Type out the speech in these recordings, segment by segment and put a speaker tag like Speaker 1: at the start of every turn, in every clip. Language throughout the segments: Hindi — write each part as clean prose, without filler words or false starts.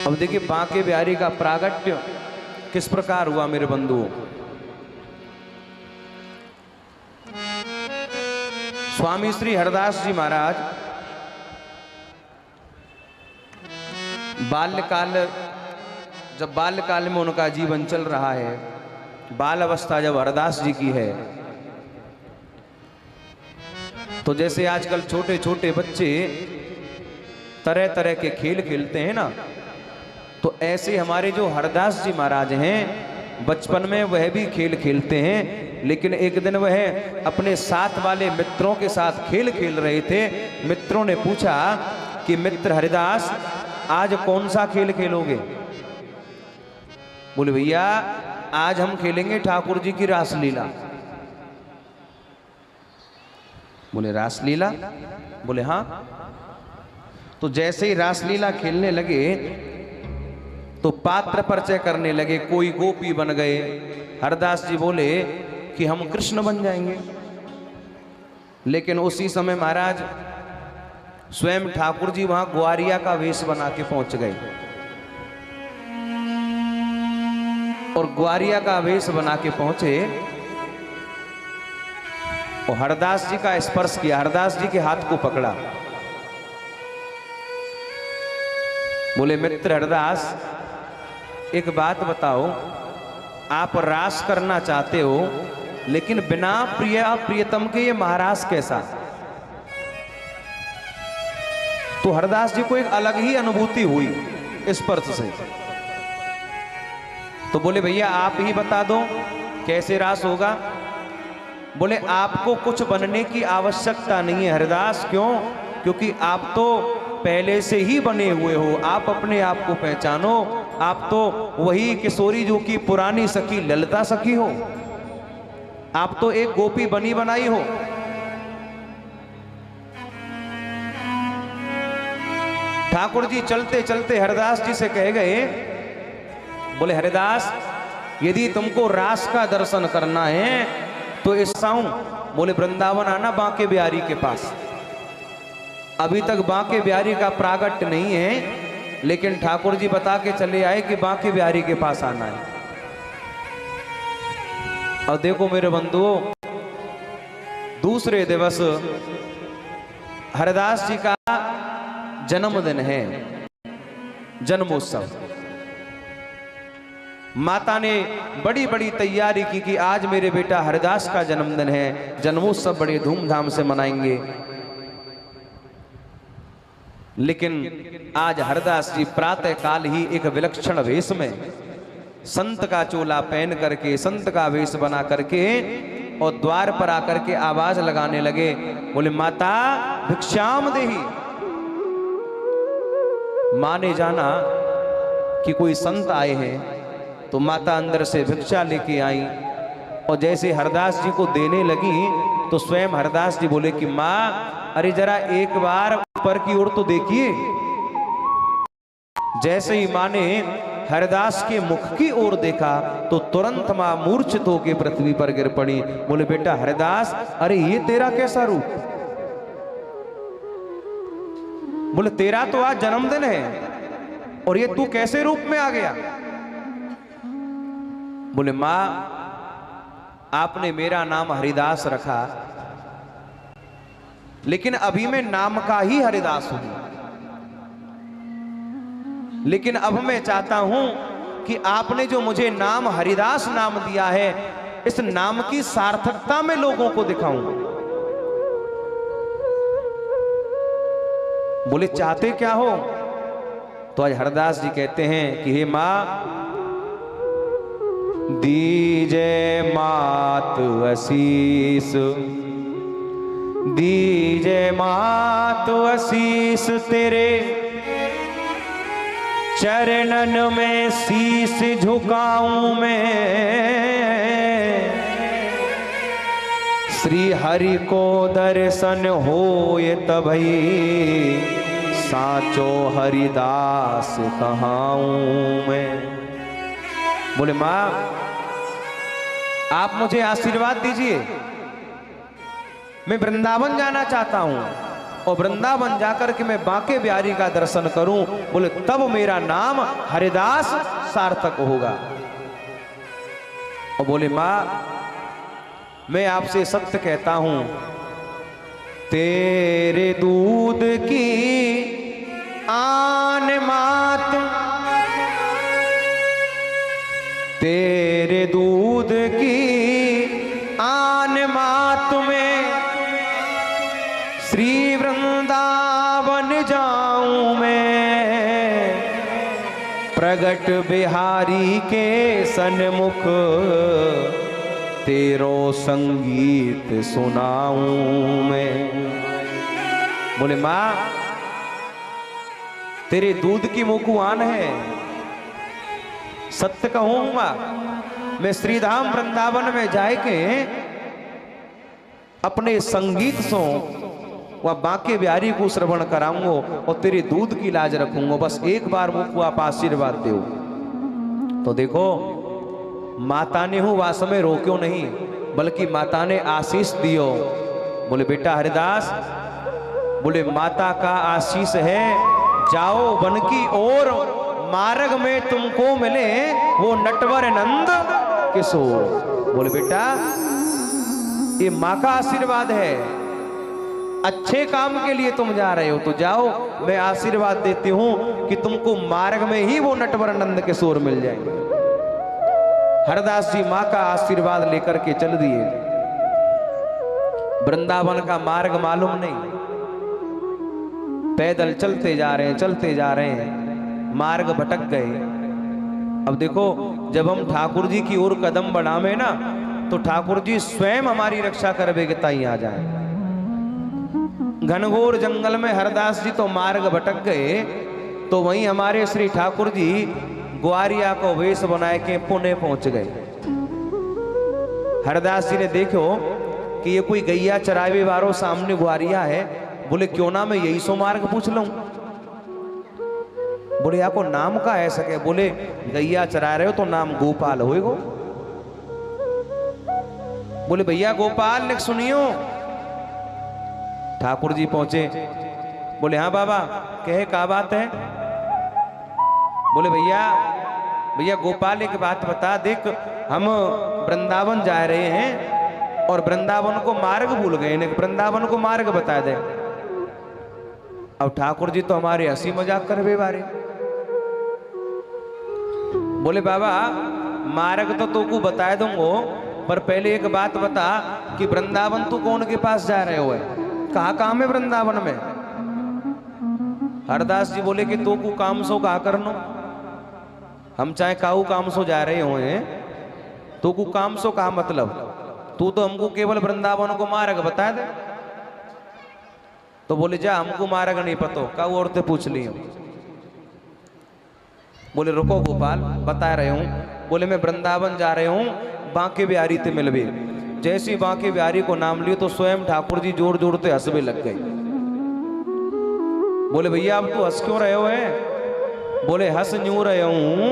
Speaker 1: अब देखिए बांके बिहारी का प्रागट्य किस प्रकार हुआ मेरे बंधुओं। स्वामी श्री हरदास जी महाराज बाल्यकाल में उनका जीवन चल रहा है, बाल अवस्था जब हरदास जी की है, तो जैसे आजकल छोटे छोटे बच्चे तरह तरह के खेल खेलते हैं ना, तो ऐसे हमारे जो हरदास जी महाराज हैं बचपन में वह भी खेल खेलते हैं। लेकिन एक दिन वह अपने साथ वाले मित्रों के साथ खेल खेल रहे थे। मित्रों ने पूछा कि मित्र हरिदास आज कौन सा खेल खेलोगे? बोले भैया आज हम खेलेंगे ठाकुर जी की रासलीला। बोले रासलीला? बोले हाँ। तो जैसे ही रासलीला खेलने लगे तो पात्र परिचय करने लगे, कोई गोपी बन गए। हरदास जी बोले कि हम कृष्ण बन जाएंगे। लेकिन उसी समय महाराज स्वयं ठाकुर जी वहां ग्वारिया का वेश बना के पहुंच गए और ग्वारिया का वेश बना के पहुंचे और हरदास जी का स्पर्श किया, हरदास जी के हाथ को पकड़ा। बोले मित्र हरदास एक बात बताओ, आप रास करना चाहते हो लेकिन बिना प्रियतम के ये महाराज कैसा? तो हरदास जी को एक अलग ही अनुभूति हुई स्पर्श से। तो बोले भैया आप ही बता दो कैसे रास होगा। बोले आपको कुछ बनने की आवश्यकता नहीं है हरदास। क्यों? क्योंकि आप तो पहले से ही बने हुए हो, आप अपने आप को पहचानो। आप तो वही किशोरी जो की पुरानी सखी ललिता सखी हो, आप तो एक गोपी बनी बनाई हो। ठाकुर जी चलते चलते हरदास जी से कह गए, बोले हरिदास यदि तुमको रास का दर्शन करना है तो ऐसा बोले वृंदावन आना बांके बिहारी के पास। अभी तक बांके बिहारी का प्रागट्य नहीं है, लेकिन ठाकुर जी बता के चले आए कि बांके बिहारी के पास आना है। और देखो मेरे बंधुओं, दूसरे दिवस हरदास जी का जन्मदिन है, जन्मोत्सव। माता ने बड़ी बड़ी तैयारी की कि आज मेरे बेटा हरदास का जन्मदिन है, जन्मोत्सव बड़े धूमधाम से मनाएंगे। लेकिन आज हरदास जी प्रातः काल ही एक विलक्षण वेश में संत का चोला पहन करके, संत का वेश बना करके और द्वार पर आकर के आवाज लगाने लगे, बोले माता भिक्षाम देहि। माँ ने जाना कि कोई संत आए हैं तो माता अंदर से भिक्षा लेके आई और जैसे हरदास जी को देने लगी तो स्वयं हरदास जी बोले कि माँ अरे जरा एक बार ऊपर की ओर तो देखिए। जैसे ही माँ ने हरदास के मुख की ओर देखा तो तुरंत मां मूर्छित होकर पृथ्वी पर गिर पड़ी। बोले बेटा हरदास अरे ये तेरा कैसा रूप? बोले तेरा तो आज जन्मदिन है और ये तू कैसे रूप में आ गया? बोले मां आपने मेरा नाम हरिदास रखा, लेकिन अभी मैं नाम का ही हरिदास हूं। लेकिन अब मैं चाहता हूं कि आपने जो मुझे नाम हरिदास नाम दिया है, इस नाम की सार्थकता में लोगों को दिखाऊं। बोले चाहते क्या हो? तो आज हरदास जी कहते हैं कि हे मां दीजे मात आशीष, दीजे मात आशीष तेरे चरणन में शीश झुकाऊं मैं। श्री हरि को दर्शन होए तभई साचो हरिदास कहाऊं मैं। बोले मां आप मुझे आशीर्वाद दीजिए, मैं वृंदावन जाना चाहता हूं। और वृंदावन जाकर के मैं बांके बिहारी का दर्शन करूं, बोले तब मेरा नाम हरिदास सार्थक होगा। और बोले मां मैं आपसे सत्य कहता हूं, तेरे दूध की आन मात, तेरे दूध की आन मात में श्री वृंदावन जाऊं मैं, प्रगट बिहारी के सन्मुख तेरो संगीत सुनाऊं मैं। बोले मां तेरे दूध की मुकुआन है, सत्य कहूंगा मैं श्रीधाम वृंदावन में जाके अपने संगीत सो वह बांके बिहारी को श्रवण कराऊंगा और तेरे दूध की लाज रखूंगा, बस एक बार मुझको आप आशीर्वाद दो। तो देखो माता ने हूं वास में रोक्यो नहीं, बल्कि माता ने आशीष दियो। बोले बेटा हरिदास, बोले माता का आशीष है, जाओ वन की ओर, मार्ग में तुमको मिले वो नटवर नंद किशोर। बोले बेटा ये माँ का आशीर्वाद है, अच्छे काम के लिए तुम जा रहे हो तो जाओ, मैं आशीर्वाद देती हूं कि तुमको मार्ग में ही वो नटवर नंद किशोर मिल जाएंगे। हरदास जी माँ का आशीर्वाद लेकर के चल दिए। वृंदावन का मार्ग मालूम नहीं, पैदल चलते जा रहे हैं, चलते जा रहे हैं, मार्ग भटक गए। अब देखो जब हम ठाकुर जी की ओर कदम बढ़ावे ना तो ठाकुर जी स्वयं हमारी रक्षा करवे के ताई आ जाए। घनघोर जंगल में हरदास जी तो मार्ग भटक गए, तो वहीं हमारे श्री ठाकुर जी ग्वारिया को वेश बनाए के पुणे पहुंच गए। हरदास जी ने देखो कि ये कोई गैया चरावे वालों सामने ग्वारिया है, बोले क्यों ना मैं यही सो मार्ग पूछ लूं। बोले आपको नाम का है सके, बोले गैया चरा रहे हो तो नाम गोपाल होएगो। बोले भैया गोपाल ने सुनियो। ठाकुर जी पहुंचे, बोले हाँ बाबा कहे क्या बात है। बोले भैया भैया गोपाल एक बात बता, देख हम वृंदावन जा रहे हैं और वृंदावन को मार्ग भूल गए, वृंदावन को मार्ग बता दे। अब ठाकुर जी तो हमारे हंसी मजाक करवे बारे। बोले बाबा मार्ग तो तुमको बता दूंगो, पर पहले एक बात बता कि वृंदावन तू कौन के पास जा रहे हो, कहाँ काम है वृंदावन में। हरदास जी बोले कि तू को काम सो कहा करनो, हम चाहे काऊ काम सो जा रहे हो, तो को काम सो कहा मतलब, तू तो हमको केवल वृंदावन को मार्ग बता दे। तो बोले जा हमको मार्ग नहीं पतो, काऊ औरतें पूछ ली। बोले रुको गोपाल बता रहे हूं। बोले मैं वृंदावन जा रहे हूं, बांके बिहारी ते मिलवे। जैसी बांके बिहारी को नाम लियो तो स्वयं ठाकुर जी जोर जोर से हंसवे लग गए। बोले भैया अब तू हंस क्यों रहे हो है। बोले हंस न्यू रहे हूं,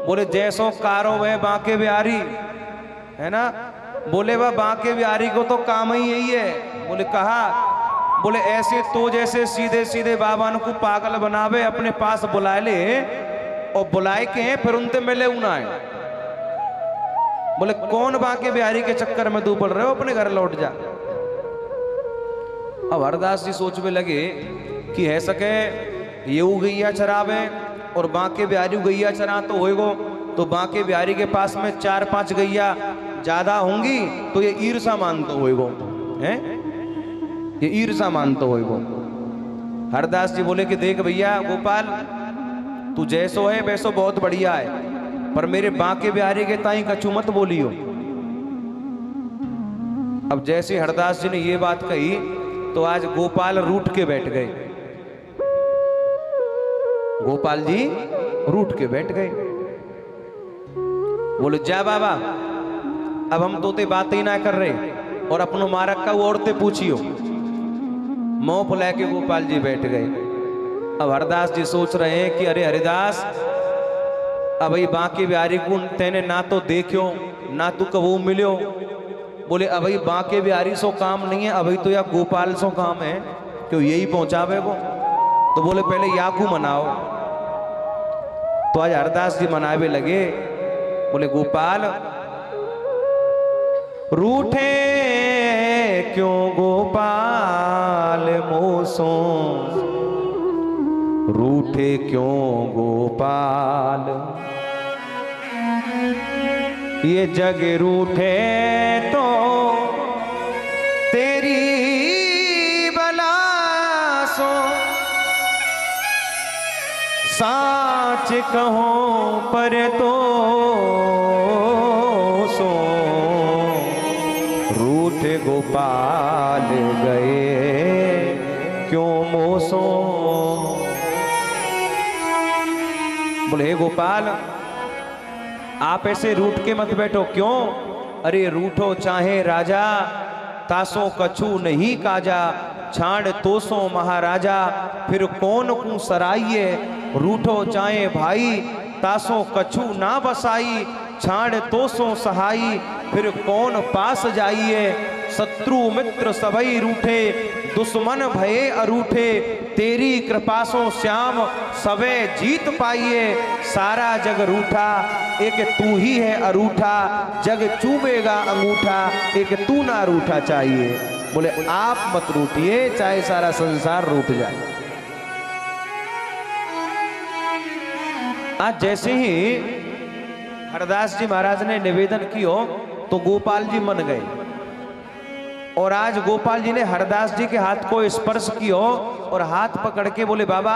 Speaker 1: बोले जैसो कारो वह बांके बिहारी है ना। बोले वह बांके बिहारी को तो काम ही यही है। बोले कहा, बोले ऐसे तो जैसे सीधे सीधे बाबा को पागल बनावे, अपने पास बुला ले और बुलाए के फिर उनसे मिले उना है। बोले कौन बांके बिहारी के चक्कर में तू पड़ रहे हो, अपने घर लौट जा। अब हरदास जी सोच में लगे कि है सके ये गैया चरावे और बांके बिहारी गैया चरा तो होएगो, तो बांके बिहारी के पास में 4-5 गैया ज्यादा होंगी तो ये ईर्षा मान तो होएगो, हैं ये ईर्षा मान तो होएगो। हरदास जी बोले कि देख भैया गोपाल तू जैसो है वैसो बहुत बढ़िया है, पर मेरे बांके बिहारी के ताई कछु मत बोलियो। अब जैसे हरदास जी ने ये बात कही तो आज गोपाल रूठ के बैठ गए। गोपाल जी रूठ के बैठ गए। बोले जा बाबा अब हम तोते बात ही ना कर रहे और अपनो मारक का वो औरतें पूछियो। मुंह फुला के गोपाल जी बैठ गए। अब हरदास जी सोच रहे हैं कि अरे हरिदास अब भाई बांके बिहारी को तेने ना तो देखो ना तू कबू मिलो। बोले अब भाई बांके बिहारी सो काम नहीं है, अभी तो या गोपाल सो काम है। क्यों यही पहुंचावे वो। तो बोले पहले याकू मनाओ। तो आज हरदास जी मनावे लगे। बोले गोपाल रूठे क्यों गोपाल मोसो, रूठे क्यों गोपाल, ये जग रूठे तो तेरी बला सो, साच कहो पर तो सो, रूठे गोपाल गए क्यों मोसो। बोले हे गोपाल आप ऐसे रूठ के मत बैठो। क्यों? अरे रूठो चाहे राजा, तासो कछु नहीं काजा, छाड़ तोसो महाराजा, फिर कौन कू सराइये। रूठो चाहे भाई, तासो कछु ना बसाई, छाड़ तोसो सहाई, फिर कौन पास जाइए। शत्रु मित्र सबई रूठे, दुश्मन भये अरूठे, तेरी कृपा सो श्याम सबे जीत पाइए। सारा जग रूठा, एक तू ही है अरूठा, जग चूमेगा अंगूठा, एक तू ना रूठा चाहिए। बोले आप मत रूठिए, चाहे सारा संसार रूठ जाए। आज जैसे ही हरदास जी महाराज ने निवेदन किया तो गोपाल जी मन गए। और आज गोपाल जी ने हरदास जी के हाथ को स्पर्श किया और हाथ पकड़ के बोले बाबा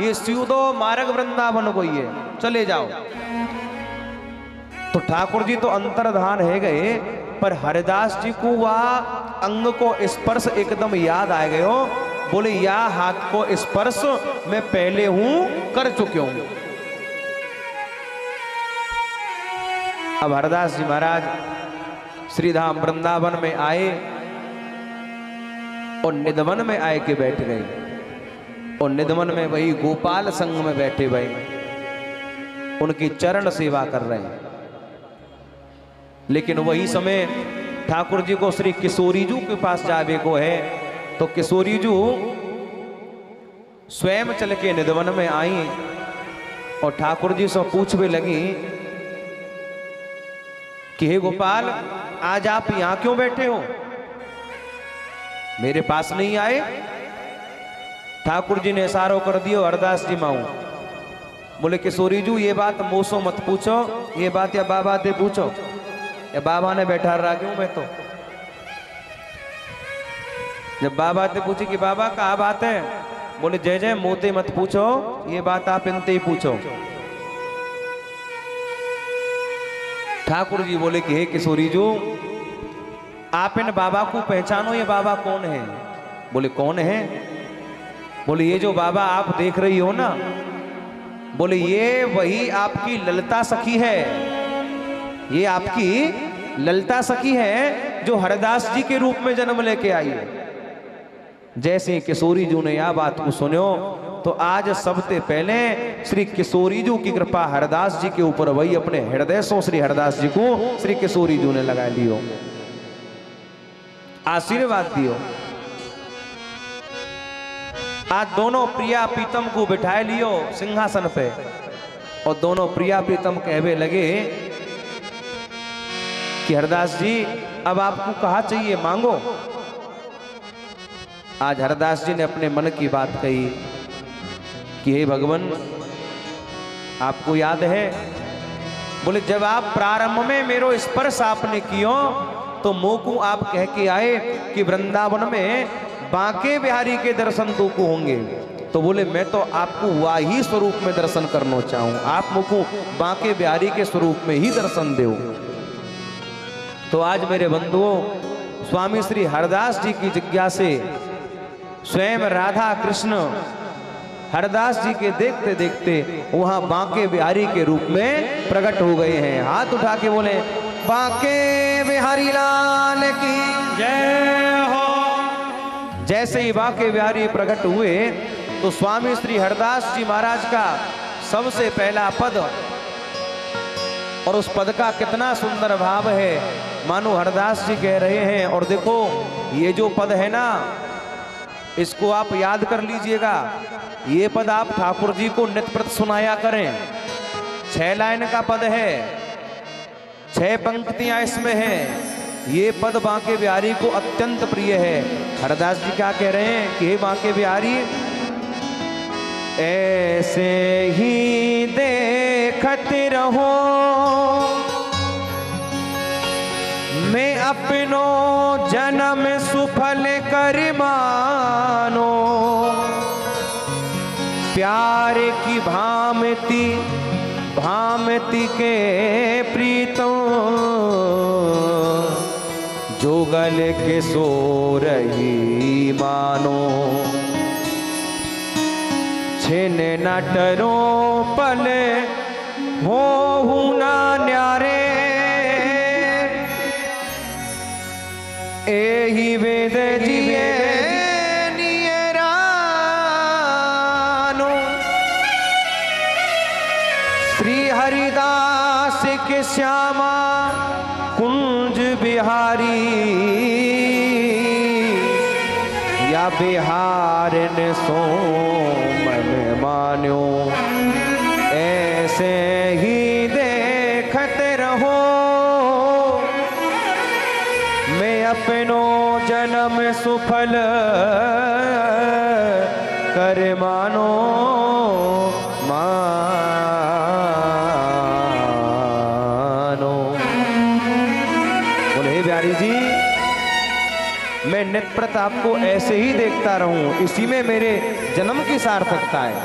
Speaker 1: ये सीधो मार्ग वृंदावन को ही है, चले जाओ। तो ठाकुर जी तो अंतर्धान है गए, पर हरदास जी को वह अंग को स्पर्श एकदम याद आ गए हो। बोले या हाथ को स्पर्श मैं पहले हूं कर चुके हूं। अब हरदास जी महाराज श्रीधाम वृंदावन में आए और निधवन में आए के बैठ गए। और निधवन में वही गोपाल संग में बैठे भाई उनकी चरण सेवा कर रहे हैं। लेकिन वही समय ठाकुर जी को श्री किशोरीजू के पास जावे को है। तो किशोरीजू स्वयं चल के निधवन में आई और ठाकुर जी से पूछने लगी कि हे गोपाल आज आप यहां क्यों बैठे हो, मेरे पास नहीं आए। ठाकुर जी ने इशारों कर दियो हरदास जी माऊ। बोले किशोरीजू ये बात मोसो मत पूछो, ये बात या बाबा से पूछो। या बाबा ने बैठा रहा क्यों मैं तो। जब बाबा से पूछी कि बाबा क्या बात है, बोले जय जय मोते मत पूछो, ये बात आप इनते ही पूछो। ठाकुर जी बोले कि हे किशोरीजू आप इन बाबा को पहचानो, ये बाबा कौन है। बोले कौन है। बोले ये जो बाबा आप देख रही हो ना, बोले ये वही आपकी ललता सखी है, ये आपकी ललता सखी है जो हरदास जी के रूप में जन्म लेके आई है। जैसे किशोरीजू ने यह बात को सुनो तो आज सबसे पहले श्री किशोरीजू की कृपा हरदास जी के ऊपर वही अपने हृदय से श्री हरदास जी को श्री किशोरीजू ने लगा लियो, आशीर्वाद दियो। आज दोनों प्रिया प्रीतम को बिठाए लियो सिंहासन पे और दोनों प्रिया प्रीतम कहवे लगे कि हरदास जी अब आपको कहा चाहिए मांगो। आज हरदास जी ने अपने मन की बात कही कि हे भगवान आपको याद है, बोले जब आप प्रारंभ में मेरो स्पर्श आपने कियो तो मोकू आप कह के आए कि वृंदावन में बांके बिहारी के दर्शन तो को होंगे। तो बोले मैं तो आपको वही स्वरूप में दर्शन करना चाहूं, आप मुझको बांके बिहारी के स्वरूप में ही दर्शन दो। तो आज मेरे बंधुओं स्वामी श्री हरदास जी की जिज्ञासा से स्वयं राधा कृष्ण हरदास जी के देखते देखते वहां बांके बिहारी के रूप में प्रकट हो गए हैं। हाथ उठा के बोले बांके बिहारी लाल की जय हो। जैसे ही बांके बिहारी प्रकट हुए तो स्वामी श्री हरदास जी महाराज का सबसे पहला पद, और उस पद का कितना सुंदर भाव है, मानो हरदास जी कह रहे हैं। और देखो ये जो पद है ना, इसको आप याद कर लीजिएगा। ये पद आप ठाकुर जी को नित्य प्रति सुनाया करें। 6 लाइन का पद है, 6 पंक्तियां इसमें हैं। ये पद बांके बिहारी को अत्यंत प्रिय है। हरदास जी क्या कह रहे हैं कि हे बांके बिहारी, ऐसे ही देखते रहो मैं अपनो जन्म सुफल कर मानो, प्यार की भामती भामती के प्रीतों जोगल के सो रही मानो, छिन न टरो पल हो ना न्यारे, एही वेद जिए नियरानो, श्री हरिदास के श्यामा कुंज बिहारी, या बिहार ने सो मन मान्यो, ऐसे ही देखते रहो मैं अपनो जन्म सुफल कर मानो मानो। बोले बिहारी जी, मैं नित्य प्रति आपको ऐसे ही देखता रहूं, इसी में मेरे जन्म की सार्थकता है।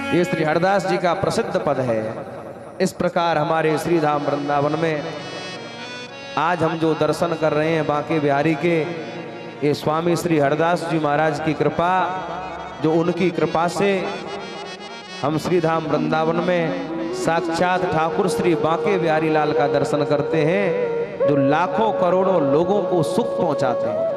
Speaker 1: ये श्री हरदास जी का प्रसिद्ध पद है। इस प्रकार हमारे श्री धाम वृंदावन में आज हम जो दर्शन कर रहे हैं बांके बिहारी के, ये स्वामी श्री हरदास जी महाराज की कृपा, जो उनकी कृपा से हम श्री धाम वृंदावन में साक्षात ठाकुर श्री बांके बिहारी लाल का दर्शन करते हैं, जो लाखों करोड़ों लोगों को सुख पहुंचाते हैं।